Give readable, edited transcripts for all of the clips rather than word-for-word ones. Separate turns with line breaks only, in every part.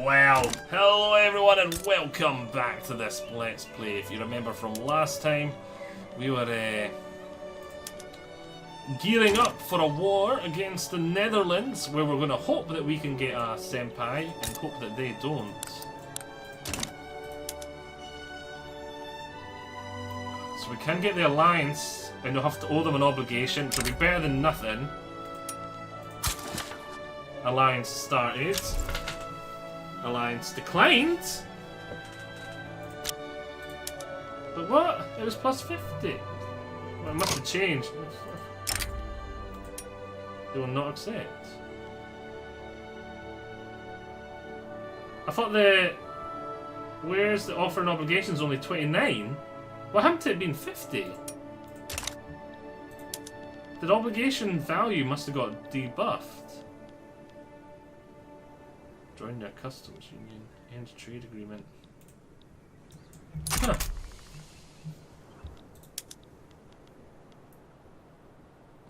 Well, hello everyone and welcome back to this Let's Play. If you remember from last time, we were gearing up for a war against the Netherlands, where we're going to hope that we can get a senpai and hope that they don't. So we can get the alliance and we'll have to owe them an obligation, which will be better than nothing. Alliance started. Alliance declined. But what? It was plus 50. Well, it must have changed. They will not accept. I thought the... Where's the offer and obligations only 29? What happened to it being 50? The obligation value must have got debuffed. Join their customs union. End trade agreement. Huh.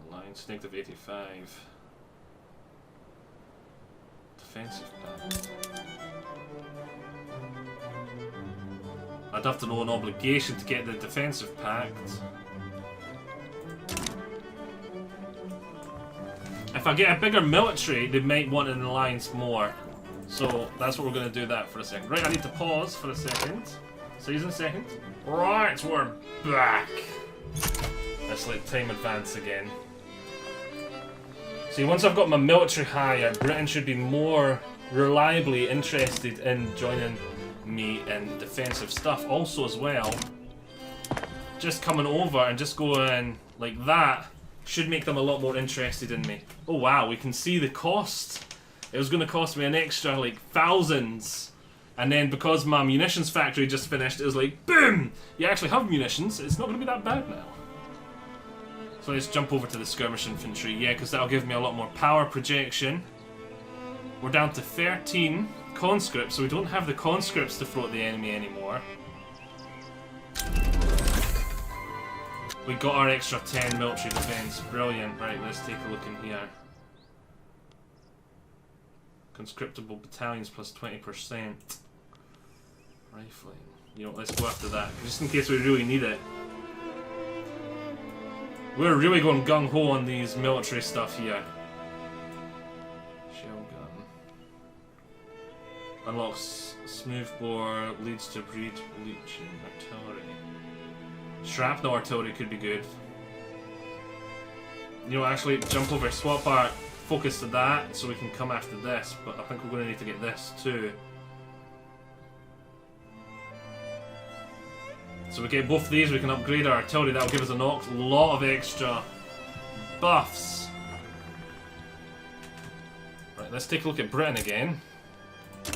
Alliance negative 85. Defensive pact. I'd have to know an obligation to get the defensive pact. If I get a bigger military, they might want an alliance more. So that's what we're going to do that for a second. Right, I need to pause for a second. Season second. Right, we're back. Let's let time advance again. See, once I've got my military higher, Britain should be more reliably interested in joining me in defensive stuff also as well. Just coming over and just going like that should make them a lot more interested in me. Oh wow, we can see the cost. It was going to cost me an extra like thousands, and then because my munitions factory just finished, it was like boom! You actually have munitions, it's not going to be that bad now. So let's jump over to the skirmish infantry, yeah, because that'll give me a lot more power projection. We're down to 13 conscripts, so we don't have the conscripts to throw at the enemy anymore. We got our extra 10 military defense, brilliant. Right, let's take a look in here. Conscriptable battalions plus 20%. Rifling. You know, let's go after that, just in case we really need it. We're really going gung-ho on these military stuff here. Shell gun. Unlocks smoothbore, leads to breed leeching artillery. Shrapnel artillery could be good. You know, actually, jump over, swap our focus to that so we can come after this, but I think we're going to need to get this too. So we get both these, we can upgrade our artillery, that'll give us a lot of extra buffs. Right, let's take a look at Britain again.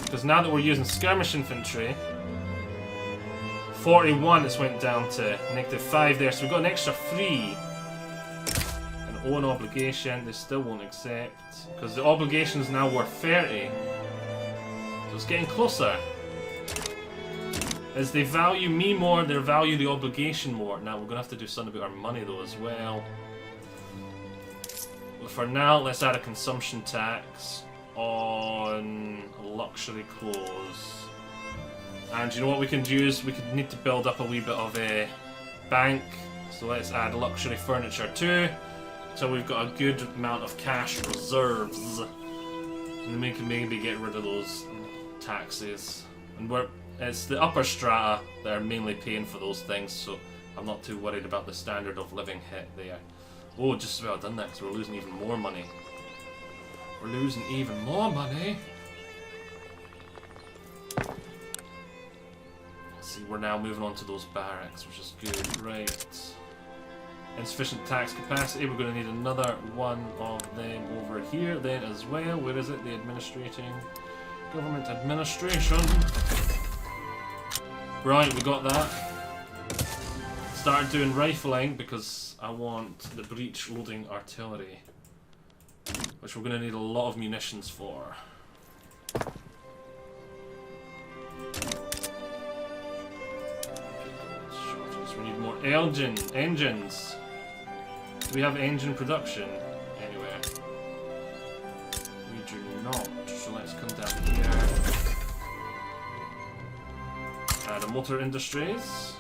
Because now that we're using skirmish infantry, 41 it's went down to -5 there, so we've got an extra 3. An own obligation, they still won't accept. Because the obligation is now worth 30. So it's getting closer. As they value me more, they value the obligation more. Now we're going to have to do something about our money though as well. But for now, let's add a consumption tax on luxury clothes. And you know what we can use? We could need to build up a wee bit of a bank. So let's add luxury furniture too. So we've got a good amount of cash reserves. And then we can maybe get rid of those taxes. And it's the upper strata that are mainly paying for those things, so I'm not too worried about the standard of living hit there. Oh, just about done that because we're losing even more money. We're losing even more money. See, we're now moving on to those barracks, which is good. Right. Insufficient tax capacity. We're going to need another one of them over here then as well. Where is it? The administrating government administration. Right, we got that. Started doing rifling because I want the breech loading artillery, which we're going to need a lot of munitions for. We need more engines. Do we have engine production anywhere? We do not. So let's come down here. Add a motor industries.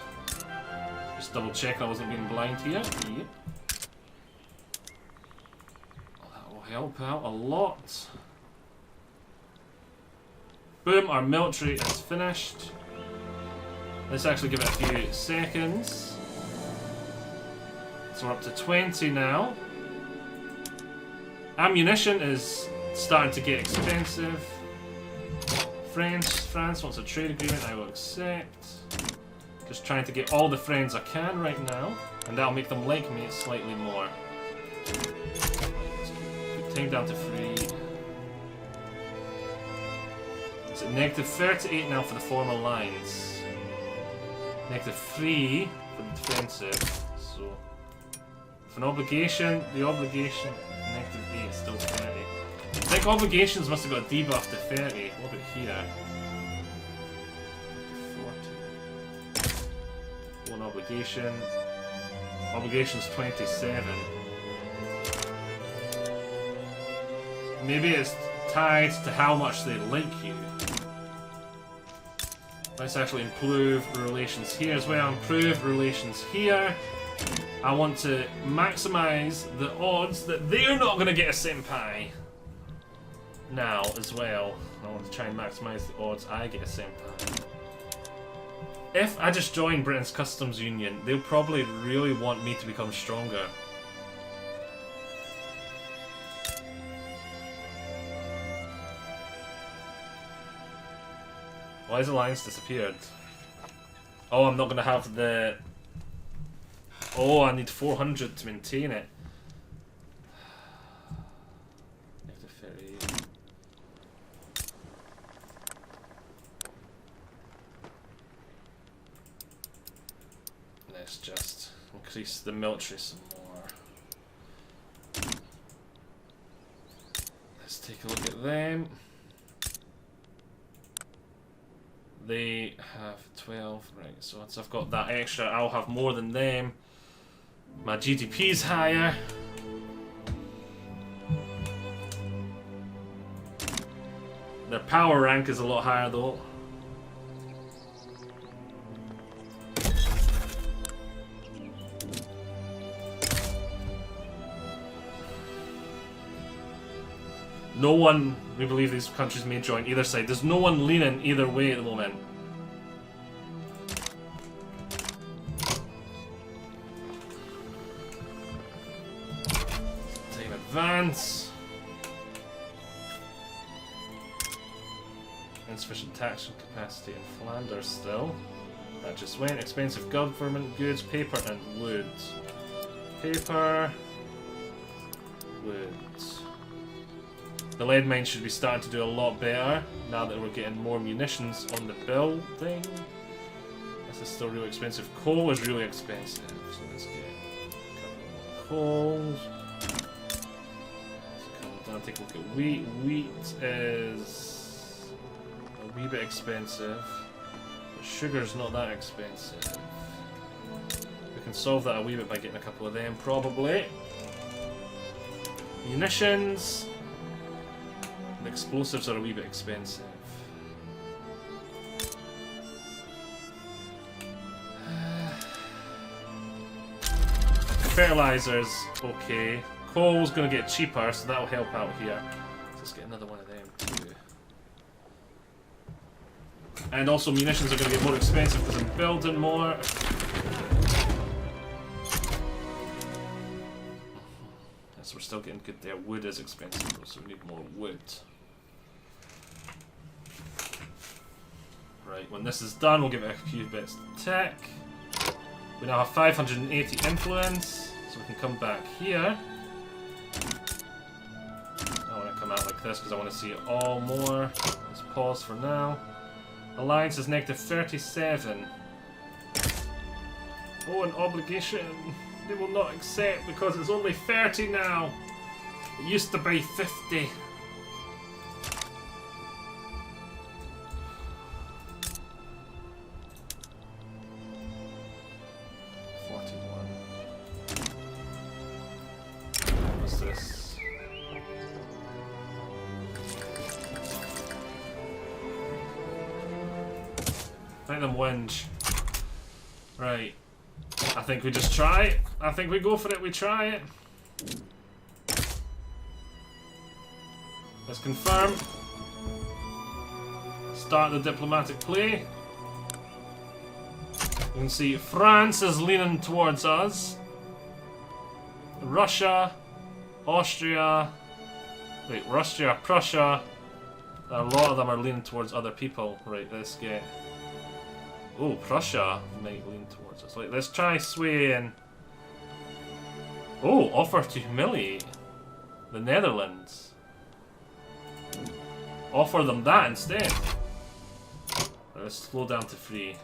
Just double checking I wasn't being blind here. Yep. That will help out a lot. Boom, our military is finished. Let's actually give it a few seconds. So we're up to 20 now. Ammunition is starting to get expensive. France wants a trade agreement, I will accept. Just trying to get all the friends I can right now, and that'll make them like me slightly more. Put time down to 3. It's at -38 now for the former lines. -3 for the defensive. So, for an obligation, the obligation -8 still 30. I think obligations must have got debuffed to 30. What about here? 40. One obligation. Obligation's 27. Maybe it's tied to how much they like you. Let's actually improve relations here as well. Improve relations here. I want to maximize the odds that they're not going to get a senpai now as well. I want to try and maximize the odds I get a senpai. If I just join Britain's Customs Union, they'll probably really want me to become stronger. Why has Alliance disappeared? Oh, I'm not going to have the... Oh, I need 400 to maintain it. Let's just increase the military some more. Let's take a look at them. They have 12, right, so once I've got that extra, I'll have more than them. My GDP's higher. Their power rank is a lot higher though. No one, we believe these countries may join either side. There's no one leaning either way at the moment. Time advance. Insufficient tax capacity in Flanders still. That just went. Expensive government goods, paper and wood. Paper. Wood. The lead mine should be starting to do a lot better now that we're getting more munitions on the building. This is still really expensive. Coal is really expensive, so let's get a couple more coals. Let's come down, take a look at wheat. Wheat is a wee bit expensive, but sugar's not that expensive. We can solve that a wee bit by getting a couple of them, probably. Munitions. The explosives are a wee bit expensive. Fertilizers, okay. Coal's gonna get cheaper, so that'll help out here. Let's get another one of them too. And also munitions are gonna get more expensive because I'm building more. So we're still getting good there. Wood is expensive though, so we need more wood. Right, when this is done, we'll give it a few bits of tech. We now have 580 influence, so we can come back here. I want to come out like this because I want to see it all more. Let's pause for now. Alliance is -37. Oh, an obligation. They will not accept because it's only 30 now. It used to be 50. What's this? Let them whinge. Right. I think we just try it. I think we go for it, we try it. Let's confirm. Start the diplomatic play. You can see France is leaning towards us. Russia, Austria, wait, Russia, Prussia. A lot of them are leaning towards other people. Right, let's get... Oh, Prussia might lean towards us. Like, let's try swaying. Oh, offer to humiliate the Netherlands. Offer them that instead. Let's slow down to 3.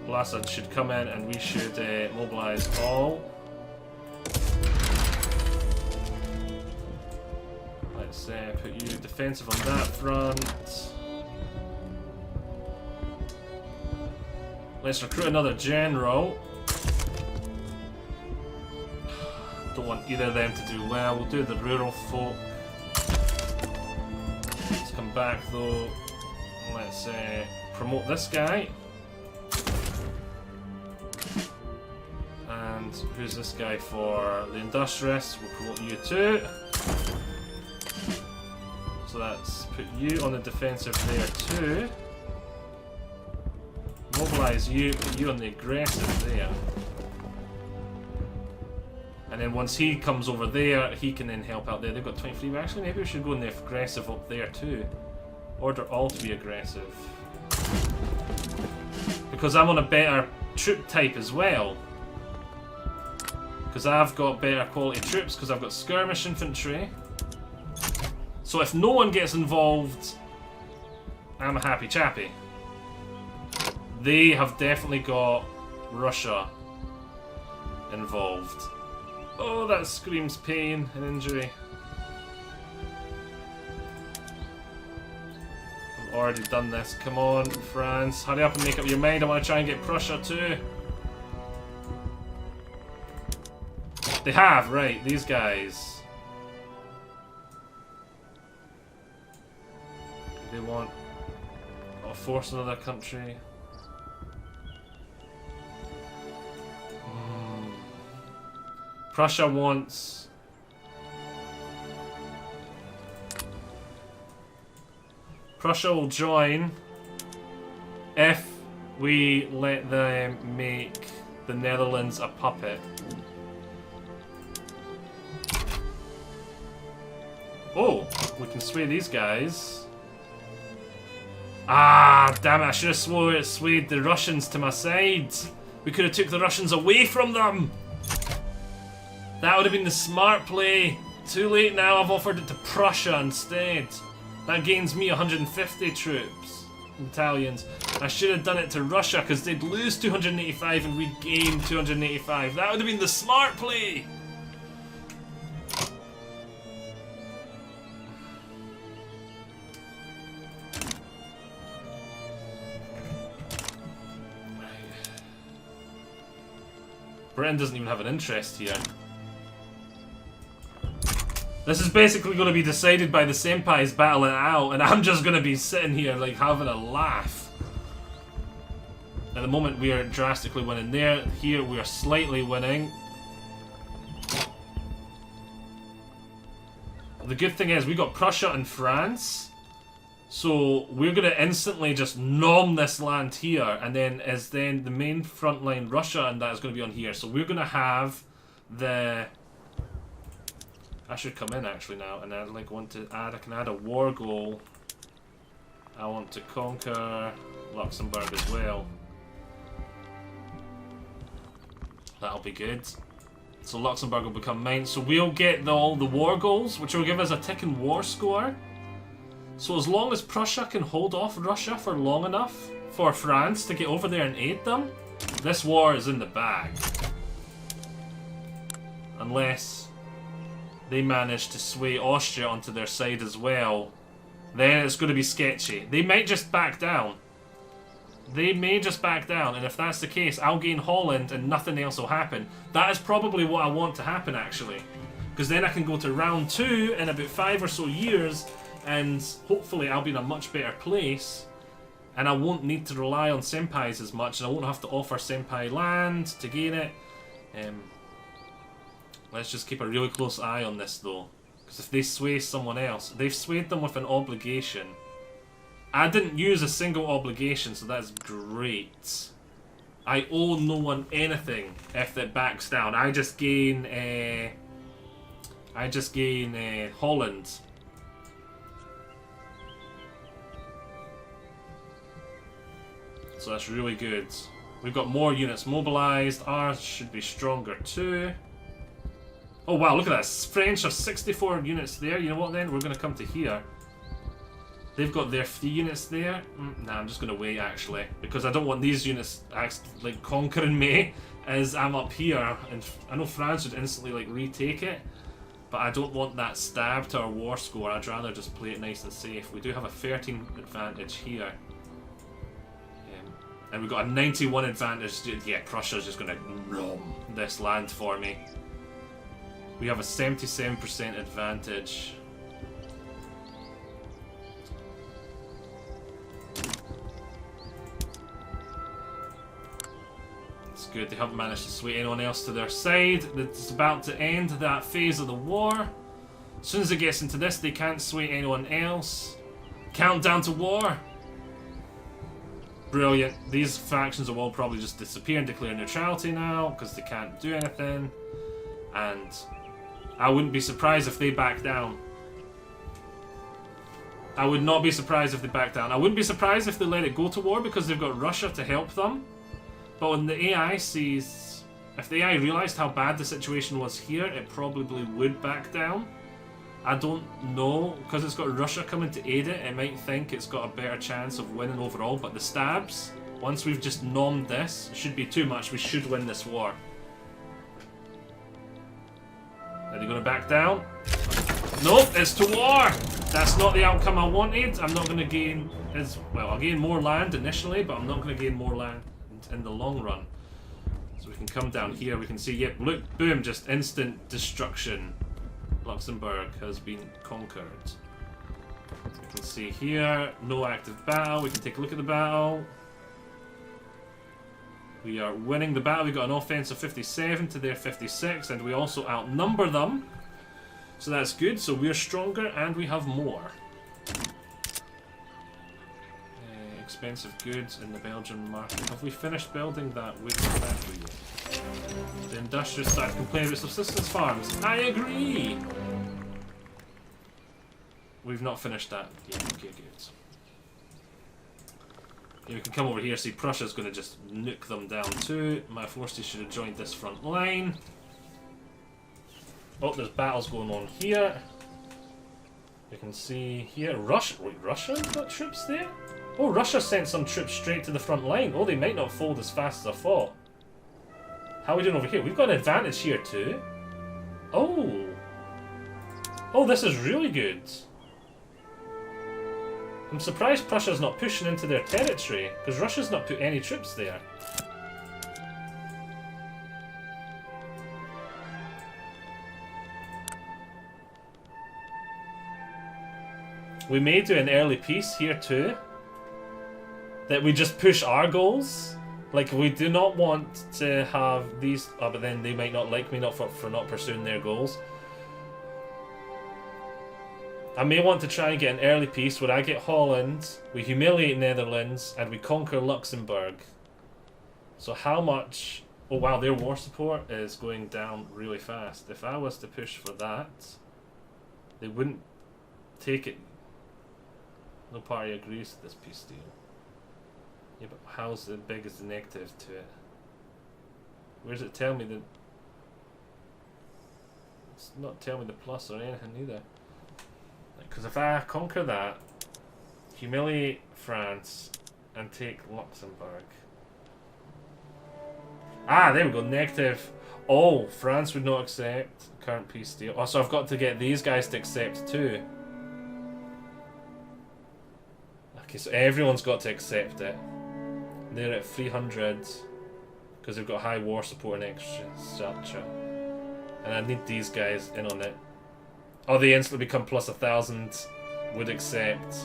Blassa should come in and we should mobilize all. Let's put you defensive on that front. Let's recruit another general. Don't want either of them to do well. We'll do the rural folk. Let's come back though. Let's promote this guy. And who's this guy for? The industrialists. We'll promote you too. So that's put you on the defensive there too. Mobilize you, put you on the aggressive there. And then once he comes over there, he can then help out there. They've got 23. Actually, maybe we should go in the aggressive up there too. Order all to be aggressive. Because I'm on a better troop type as well. Because I've got better quality troops, because I've got skirmish infantry. So if no one gets involved, I'm a happy chappy. They have definitely got Russia involved. Oh, that screams pain and injury. I've already done this. Come on, France. Hurry up and make up your mind. I want to try and get Prussia too. They have, right, these guys. They want... I'll force another country. Prussia wants... Prussia will join if we let them make the Netherlands a puppet. Oh, we can sway these guys. Ah, damn it, I should have swayed the Russians to my side. We could have took the Russians away from them. That would have been the smart play. Too late now, I've offered it to Prussia instead. That gains me 150 troops. Battalions. I should have done it to Russia because they'd lose 285 and we'd gain 285. That would have been the smart play. Britain doesn't even have an interest here. This is basically going to be decided by the senpais battling it out, and I'm just going to be sitting here like having a laugh. At the moment we are drastically winning there. Here we are slightly winning. The good thing is we got Prussia and France. So we're going to instantly just nom this land here, and then the main front line Russia and that is going to be on here. So we're going to have the... I should come in actually now, and I'd like want to add. I can add a war goal. I want to conquer Luxembourg as well. That'll be good. So Luxembourg will become mine. So we'll get all the war goals, which will give us a ticking war score. So as long as Prussia can hold off Russia for long enough for France to get over there and aid them, this war is in the bag. Unless they manage to sway Austria onto their side as well, then it's going to be sketchy. They might just back down. They may just back down, and if that's the case, I'll gain Holland and nothing else will happen. That is probably what I want to happen, actually. Because then I can go to round 2 in about 5 or so years, and hopefully I'll be in a much better place. And I won't need to rely on senpais as much, and I won't have to offer senpai land to gain it. Let's just keep a really close eye on this though. Because if they sway someone else, they've swayed them with an obligation. I didn't use a single obligation, so that's great. I owe no one anything if it backs down. I just gain Holland. So that's really good. We've got more units mobilized. Ours should be stronger too. Oh wow, look at that. French have 64 units there. You know what then? We're going to come to here. They've got their 3 units there. Nah, I'm just going to wait actually. Because I don't want these units like conquering me as I'm up here. And I know France would instantly like retake it. But I don't want that stab to our war score. I'd rather just play it nice and safe. We do have a 13 advantage here. And we've got a 91 advantage. Yeah, Prussia's just going to rom this land for me. We have a 77% advantage. It's good. They haven't managed to sway anyone else to their side. It's about to end that phase of the war. As soon as it gets into this, they can't sway anyone else. Countdown to war. Brilliant. These factions will all probably just disappear and declare neutrality now because they can't do anything. And I wouldn't be surprised if they back down. I would not be surprised if they back down. I wouldn't be surprised if they let it go to war because they've got Russia to help them. But when the AI sees... If the AI realised how bad the situation was here, it probably would back down. I don't know, because it's got Russia coming to aid it, it might think it's got a better chance of winning overall, but the stabs, once we've just nommed this, it should be too much, we should win this war. Are they going to back down? Nope, it's to war! That's not the outcome I wanted. I'm not going to gain... Well, I'll gain more land initially, but I'm not going to gain more land in the long run. So we can come down here, we can see, yep, look, boom, just instant destruction. Luxembourg has been conquered. We can see here, no active battle. We can take a look at the battle. We are winning the battle. We've got an offense of 57 to their 56, and we also outnumber them. So that's good. So we're stronger and we have more. Expensive goods in the Belgian market. Have we finished building that wood factory yet? The industrialists start complaining about subsistence farms. I agree! We've not finished that yet. Okay, good. Yeah, we can come over here, see Prussia's going to just nuke them down too. My forces should have joined this front line. Oh, there's battles going on here. You can see here, Russia. Wait, Russia's got troops there? Oh, Russia sent some troops straight to the front line. Oh, they might not fold as fast as I thought. How are we doing over here? We've got an advantage here too. Oh. Oh, this is really good. I'm surprised Prussia's not pushing into their territory, because Russia's not put any troops there. We may do an early peace here too. That we just push our goals. Like, we do not want to have these... Oh, but then they might not like me for not pursuing their goals. I may want to try and get an early peace where I get Holland, we humiliate Netherlands, and we conquer Luxembourg. So how much... Oh wow, their war support is going down really fast. If I was to push for that, they wouldn't take it. No party agrees to this peace deal. Yeah, but how's the big is the negative to it? Where does it tell me the... It's not telling me the plus or anything either. Because if I conquer that, humiliate France, and take Luxembourg... Ah, there we go, negative. Oh, France would not accept current peace deal. Oh, so I've got to get these guys to accept too. Okay, so everyone's got to accept it. They're at 300 because they've got high war support and extra structure. And I need these guys in on it. Oh, they instantly become plus 1,000. Would accept.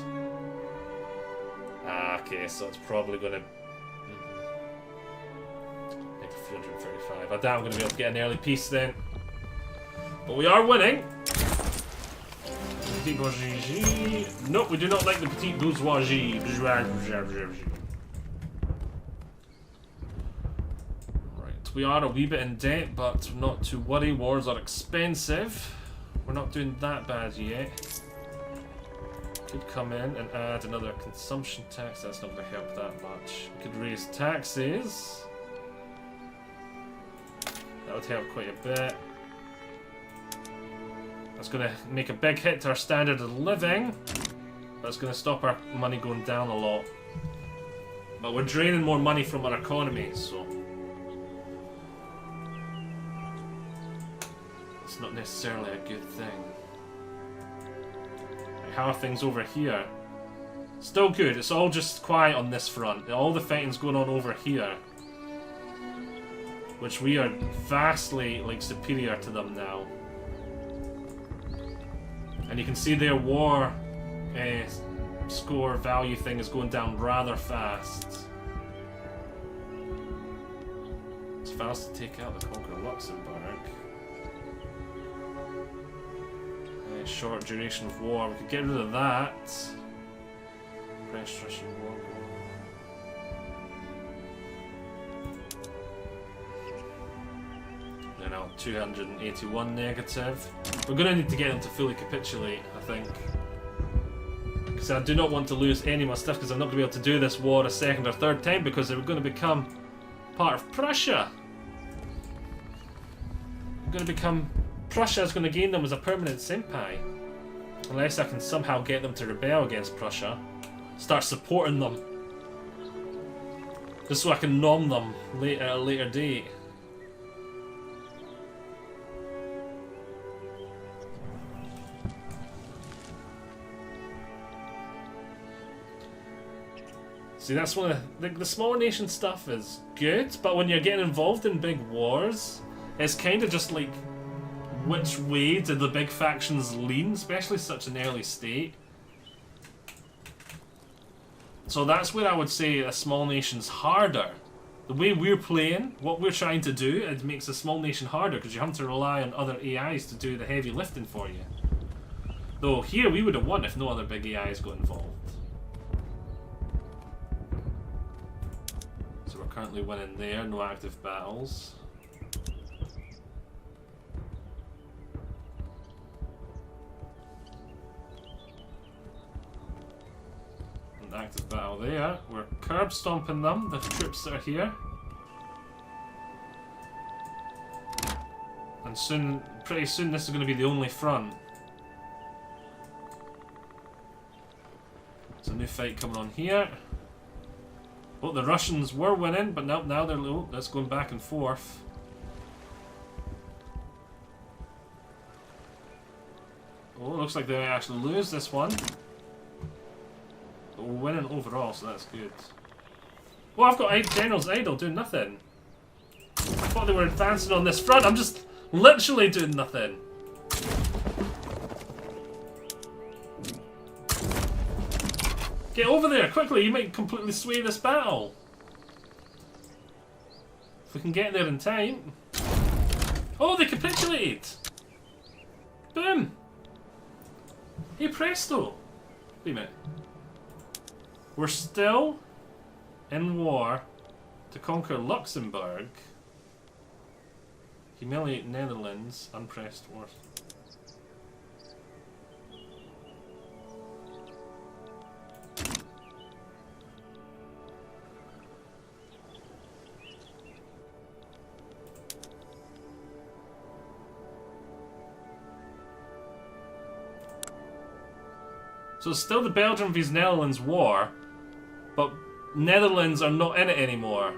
Ah, Okay, so it's probably going to... Make 335. I doubt I'm going to be able to get an early piece then. But we are winning. Petite bourgeoisie. Nope, we do not like the petite bourgeoisie. Right, we are a wee bit in debt, but not to worry. Wars are expensive. We're not doing that bad yet. Could come in and add another consumption tax. That's not going to help that much. We could raise taxes. That would help quite a bit. That's going to make a big hit to our standard of living. But it's going to stop our money going down a lot. But we're draining more money from our economy, so... it's not necessarily a good thing. How are things over here? Still good. It's all just quiet on this front. All the fighting's going on over here, which we are vastly like superior to them now. And you can see their war score value thing is going down rather fast. It's fast to take out the conqueror Luxembourg. Short duration of war. We could get rid of that. French-Russian war. They're now 281 negative. We're going to need to get them to fully capitulate, I think. Because I do not want to lose any of my stuff, because I'm not going to be able to do this war a second or third time, because they're going to become part of Prussia. They're going to become... Prussia is going to gain them as a permanent senpai. Unless I can somehow get them to rebel against Prussia. Start supporting them. Just so I can nom them at a later date. See, that's one of the smaller nation stuff is good, but when you're getting involved in big wars, it's kind of just like... which way did the big factions lean, especially such an early state? So that's where I would say a small nation's harder. The way we're playing, what we're trying to do, it makes a small nation harder because you have to rely on other AIs to do the heavy lifting for you. Though here we would have won if no other big AIs got involved. So we're currently winning there, no active battles. Active battle there. We're curb stomping them, the troops that are here. And soon, pretty soon, this is going to be the only front. There's a new fight coming on here. Oh, the Russians were winning, but now they're low. That's going back and forth. Oh, looks like they might actually lose this one. But we're winning overall, so that's good. Well, I've got 8 generals idle doing nothing. I thought they were advancing on this front. I'm just literally doing nothing. Get over there, quickly. You might completely sway this battle. If we can get there in time. Oh, they capitulated. Boom. Hey, presto. Wait a minute. We're still in war to conquer Luxembourg, humiliate Netherlands, unpressed war. So it's still the Belgium vs Netherlands war. But Netherlands are not in it anymore.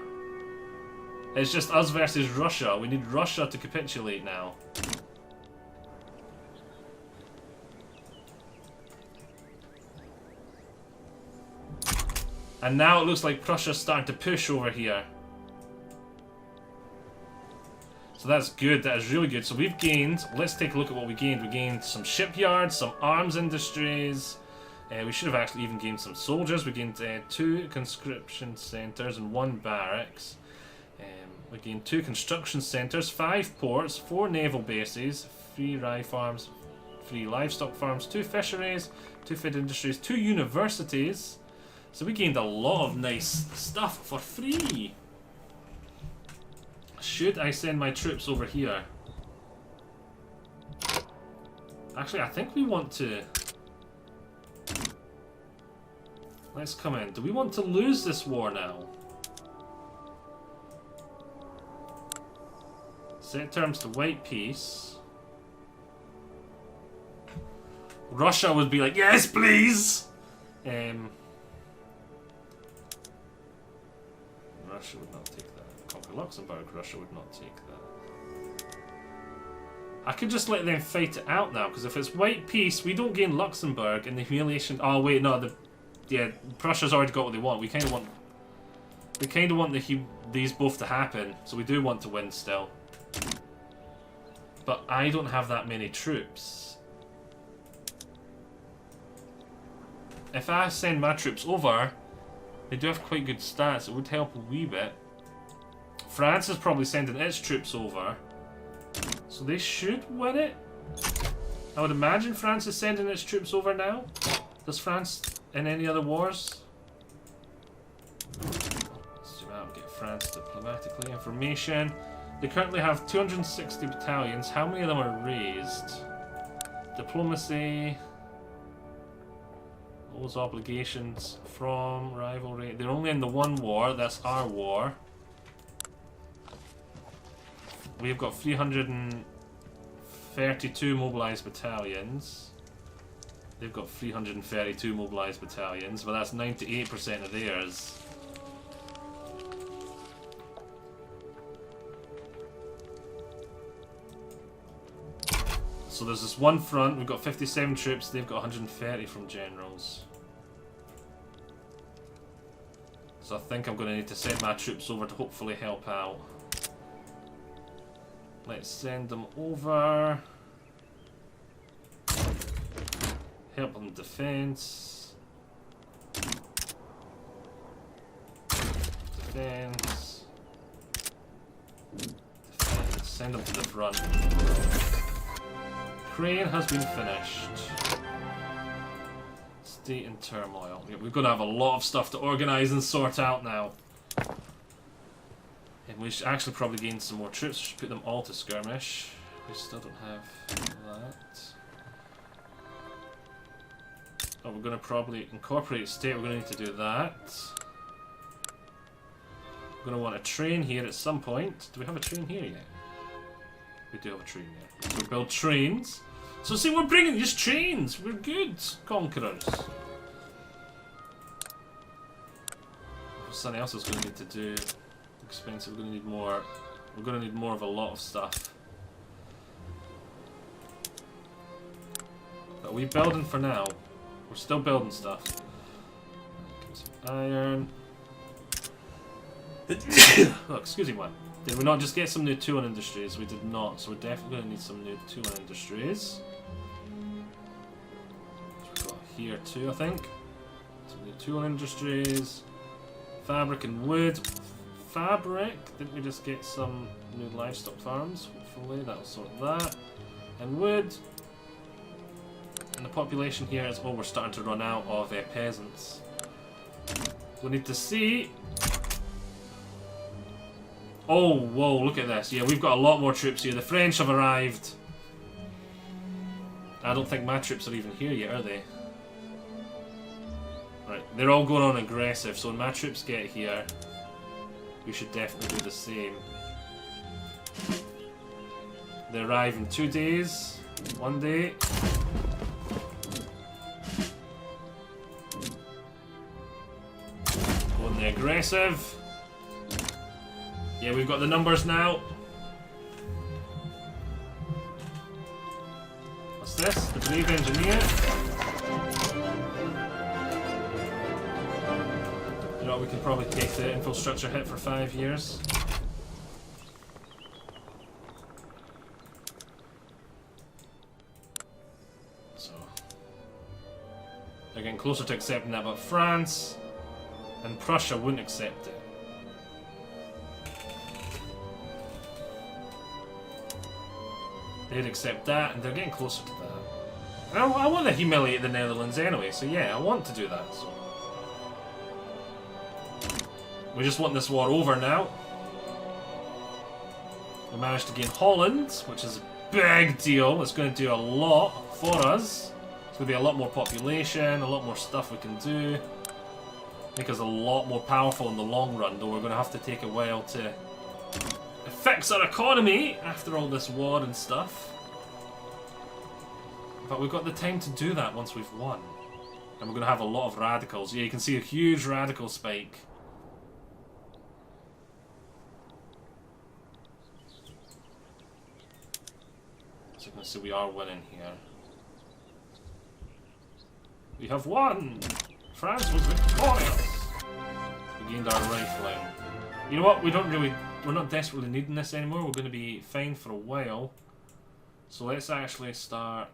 It's just us versus Russia. We need Russia to capitulate now. And now it looks like Prussia's starting to push over here. So that's good. That is really good. So we've gained... Let's take a look at what we gained. We gained some shipyards, some arms industries, We should have actually even gained some soldiers. We gained 2 conscription centres and 1 barracks. We gained 2 construction centres, 5 ports, 4 naval bases, 3 rye farms, 3 livestock farms, 2 fisheries, 2 feed industries, 2 universities. So we gained a lot of nice stuff for free. Should I send my troops over here? Actually, I think we want to... Let's come in. Do we want to lose this war now? Set terms to white peace. Russia would be like, yes, please! Russia would not take that. Conquer Luxembourg, Russia would not take that. I could just let them fight it out now, because if it's white peace, we don't gain Luxembourg, and the humiliation... Oh, wait, no, yeah, Prussia's already got what they want. We kind of want... these both to happen, so we do want to win still. But I don't have that many troops. If I send my troops over, they do have quite good stats. It would help a wee bit. France is probably sending its troops over, so they should win it. I would imagine France is sending its troops over now. Does France in any other wars? Let's zoom out and get France diplomatically. Information. They currently have 260 battalions. How many of them are raised? Diplomacy. Those obligations from rivalry. They're only in the one war. That's our war. We've got 332 mobilized battalions. They've got 332 mobilized battalions, but that's 98% of theirs. So there's this one front, we've got 57 troops, they've got 130 from generals. So I think I'm going to need to send my troops over to hopefully help out. Let's send them over. Help on defense. Defense. Defense. Send them to the front. Ukraine has been finished. State in turmoil. Yeah, we're going to have a lot of stuff to organise and sort out now. And we should actually probably gain some more troops. We should put them all to skirmish. We still don't have that. Oh, we're going to probably incorporate state. We're going to need to do that. We're going to want a train here at some point. Do we have a train here yet? We do have a train here. So we build trains. So see, we're bringing just trains. We're good conquerors. Something else is going to need to do. Expensive. We're going to need more. We're going to need more of a lot of stuff. But are we building for now? We're still building stuff. Iron. Oh, excuse me, what? Did we not just get some new tool industries? We did not, so we're definitely going to need some new tool industries. Which we've got here too, I think. Some new tool industries. Fabric and wood. Fabric. Didn't we just get some new livestock farms? Hopefully that'll sort that. And wood. And the population here is, oh, we're starting to run out of peasants. We need to see. Oh, whoa, look at this. Yeah, we've got a lot more troops here. The French have arrived. I don't think my troops are even here yet, are they? Right, they're all going on aggressive, so when my troops get here, we should definitely do the same. They arrive in 2 days. 1 day. Going the aggressive. Yeah, we've got the numbers now. What's this? The brave engineer. You know what, we can probably take the infrastructure hit for 5 years. So They're getting closer to accepting that, but France and Prussia wouldn't accept it. They'd accept that, and they're getting closer to that. And I want to humiliate the Netherlands anyway, so yeah, I want to do that. So. We just want this war over now. We managed to gain Holland, which is a big deal. It's going to do a lot for us. It's going to be a lot more population, a lot more stuff we can do. Make us a lot more powerful in the long run, though we're going to have to take a while to fix our economy after all this war and stuff. But we've got the time to do that once we've won. And we're going to have a lot of radicals. Yeah, you can see a huge radical spike. So you can see we are winning here. We have won! France was victorious! We gained our rifling. You know what? We're not desperately needing this anymore. We're going to be fine for a while. So let's actually start.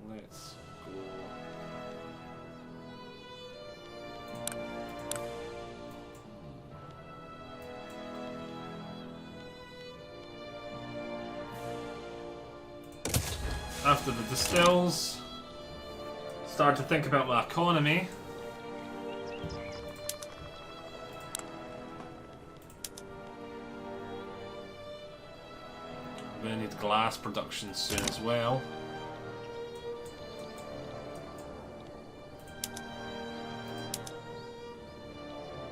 Let's go. After the distills, start to think about my economy. We're going to need glass production soon as well.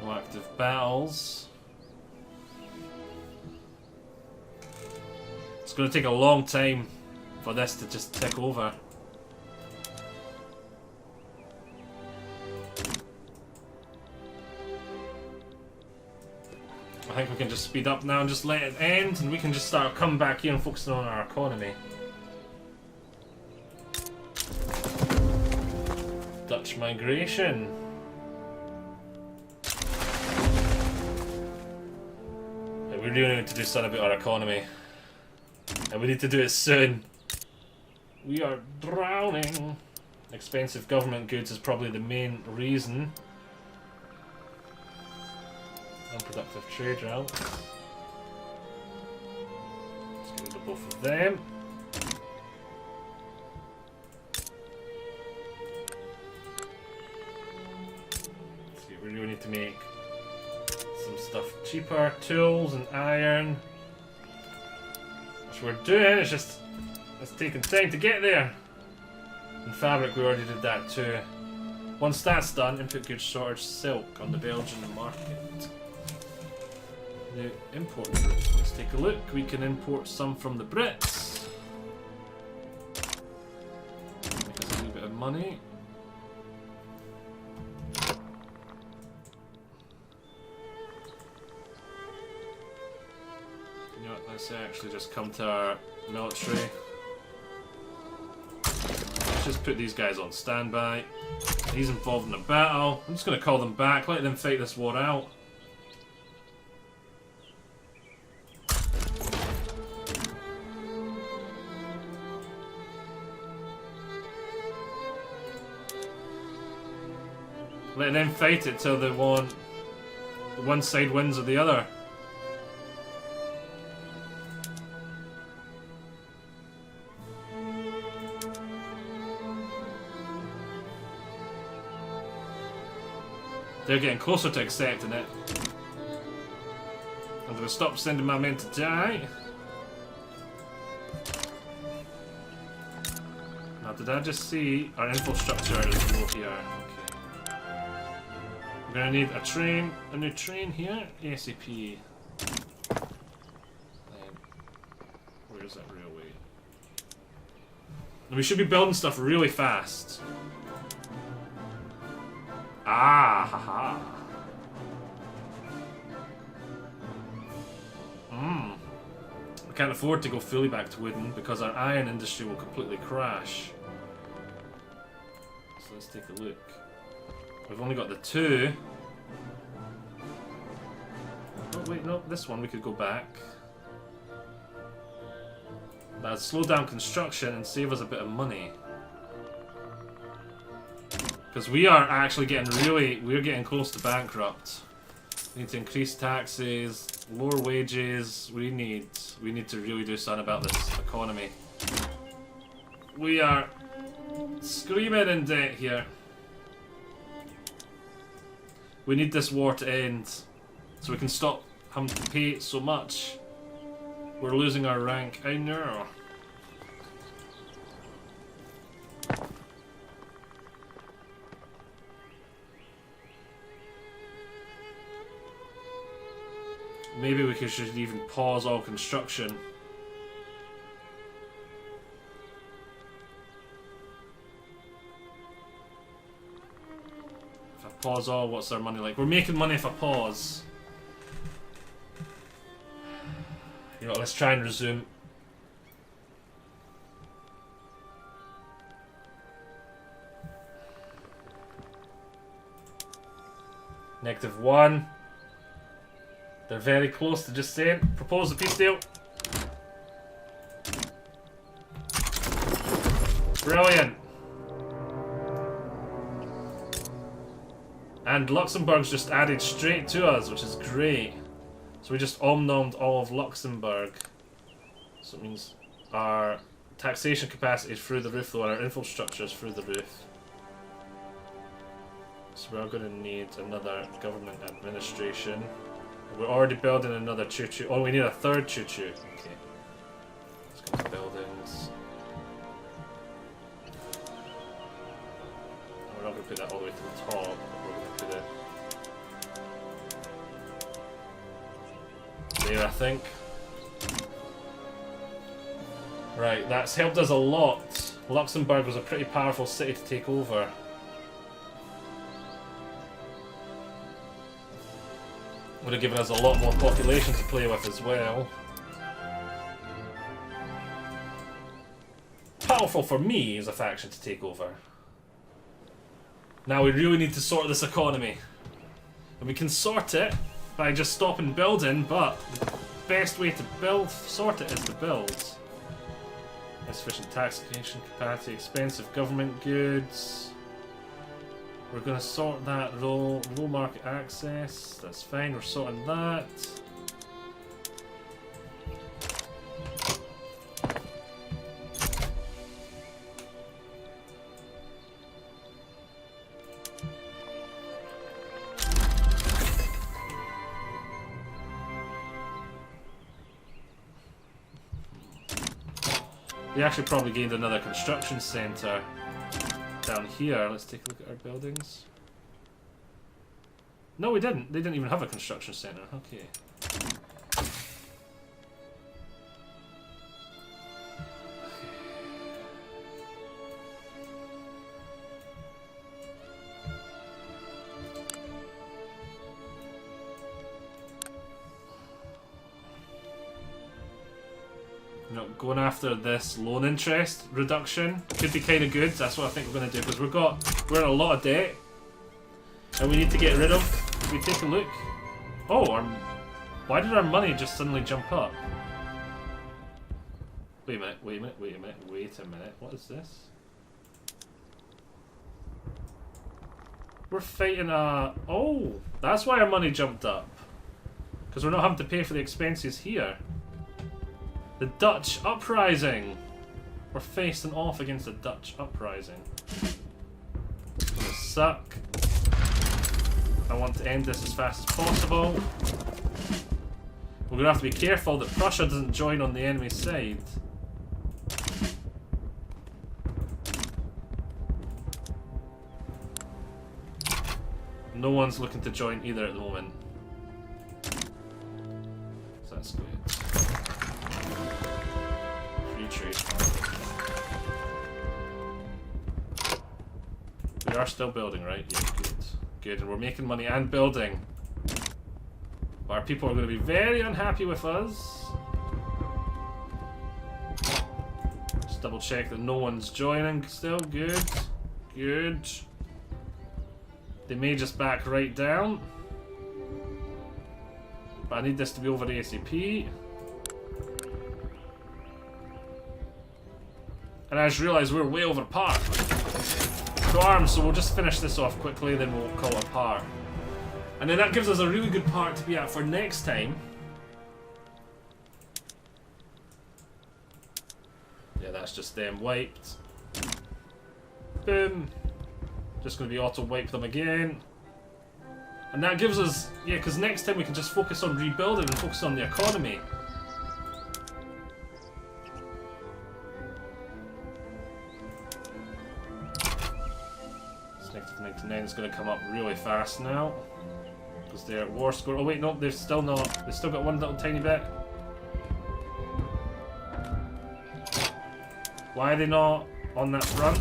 No active battles. It's going to take a long time for this to just tick over. I think we can just speed up now and just let it end, and we can just start coming back here and focusing on our economy. Dutch migration. Yeah, we really need to do something about our economy. And we need to do it soon. We are drowning. Expensive government goods is probably the main reason. Unproductive trade routes. Let's get rid of both of them. See, we really need to make some stuff cheaper. Tools and iron. Which we're doing, it's just it's taking time to get there. And fabric, we already did that too. Once that's done, input goods shortage silk on the Belgian market. Now, import goods. Let's take a look. We can import some from the Brits. Make us a little bit of money. You know what, let's actually just come to our military. Let's just put these guys on standby. He's involved in a battle. I'm just going to call them back, let them fight this war out. Let them fight it till they want one side wins or the other. They're getting closer to accepting it. I'm gonna stop sending my men to die. Now, did I just see our infrastructure is low here? Okay. We're gonna need a new train here. ASAP. Where is that railway? And we should be building stuff really fast. Ah, haha. We can't afford to go fully back to wooden because our iron industry will completely crash. So let's take a look. We've only got the two. Oh wait, no, this one we could go back. That'll slow down construction and save us a bit of money. Because we are actually getting we're getting close to bankrupt. We need to increase taxes, lower wages. We need to really do something about this economy. We are screaming in debt here. We need this war to end so we can stop having to pay so much. We're losing our rank. I know. Maybe we should even pause all construction. If I pause all, what's our money like? We're making money if I pause. You know, let's try and resume. -1. They're very close to just saying, propose a peace deal. Brilliant. And Luxembourg's just added straight to us, which is great. So we just omnomed all of Luxembourg. So it means our taxation capacity is through the roof though, and our infrastructure is through the roof. So we're going to need another government administration. We're already building another choo-choo. Oh, we need a third choo-choo. Okay. Let's go to buildings. We're not going to put that all the way to the top. We're going to put it there, I think. Right, that's helped us a lot. Luxembourg was a pretty powerful city to take over. Would have given us a lot more population to play with as well. Powerful for me as a faction to take over. Now we really need to sort this economy. And we can sort it by just stopping building, but the best way to sort it is to build. Insufficient taxation capacity, expensive government goods. We're going to sort that low market access. That's fine, we're sorting that. We actually probably gained another construction centre down here. Let's take a look at our buildings. No, we didn't. They didn't even have a construction centre. Okay. You know, going after this loan interest reduction could be kind of good. That's what I think we're going to do, because we're in a lot of debt and we need to get rid of. If we take a look, oh, why did our money just suddenly jump up? Wait a minute, wait a minute, wait a minute, wait a minute. What is this? We're fighting a... Oh, that's why our money jumped up, because we're not having to pay for the expenses here. The Dutch uprising! We're facing off against the Dutch uprising. It's gonna suck. I want to end this as fast as possible. We're gonna have to be careful that Prussia doesn't join on the enemy side. No one's looking to join either at the moment. So that's good. Trade. We are still building, right? Yeah, good. Good, and we're making money and building. But our people are going to be very unhappy with us. Just double check that no one's joining still. Good. Good. They may just back right down. But I need this to be over ASAP. And I just realised we're way over par. To arms, so we'll just finish this off quickly, then we'll call it a par. And then that gives us a really good part to be at for next time. Yeah, that's just them wiped. Boom. Just going to be auto-wipe them again. And that gives us... Yeah, because next time we can just focus on rebuilding and focus on the economy. Negative 99 is going to come up really fast now. Because they're at war score. Oh wait, no, they've still not. They've still got one little tiny bit. Why are they not on that front?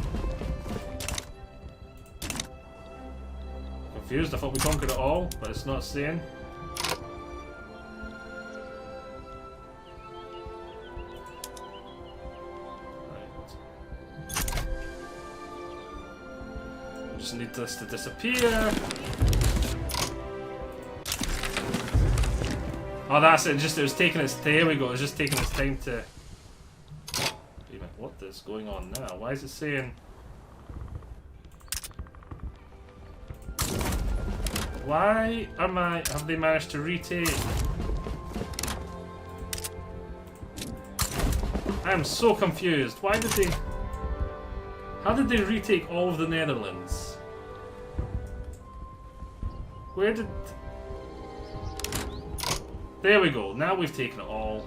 Confused, I thought we conquered it all, but it's not saying. Just need this to disappear. Oh, that's it. Just it was taking its. There we go. It was just taking its time to. What is going on now? Why is it saying? Why am I? Have they managed to retake? I am so confused. Why did they? How did they retake all of the Netherlands? Where did... There we go. Now we've taken it all.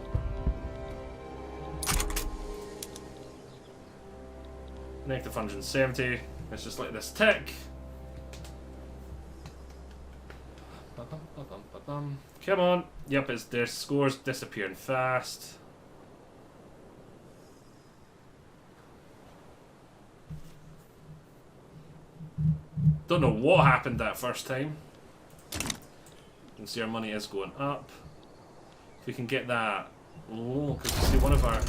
Negative 170. Let's just let this tick. Come on. Yep, it's their scores disappearing fast. Don't know what happened that first time. You can see our money is going up. If we can get that low, because you see one of our...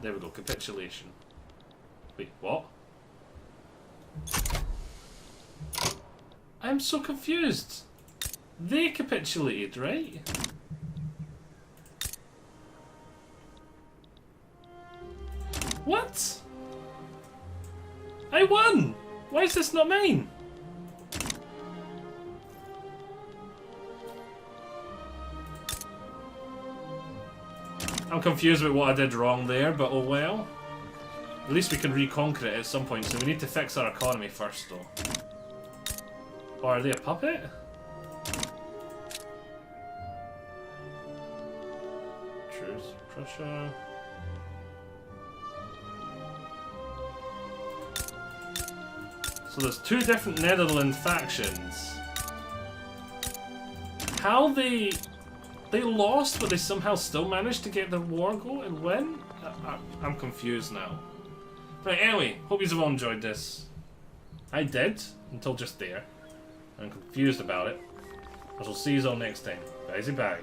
There we go, capitulation. Wait, what? I'm so confused. They capitulated, right? What? I won! Why is this not mine? I'm confused with what I did wrong there, but oh well. At least we can reconquer it at some point, so we need to fix our economy first, though. Or are they a puppet? Truce, Prussia. So there's two different Netherlands factions. How they lost, but they somehow still managed to get their war go and win? I'm confused now. Right, anyway, hope you have all enjoyed this. I did, until just there. I'm confused about it. I shall see you all next time. Bye-bye. Bye.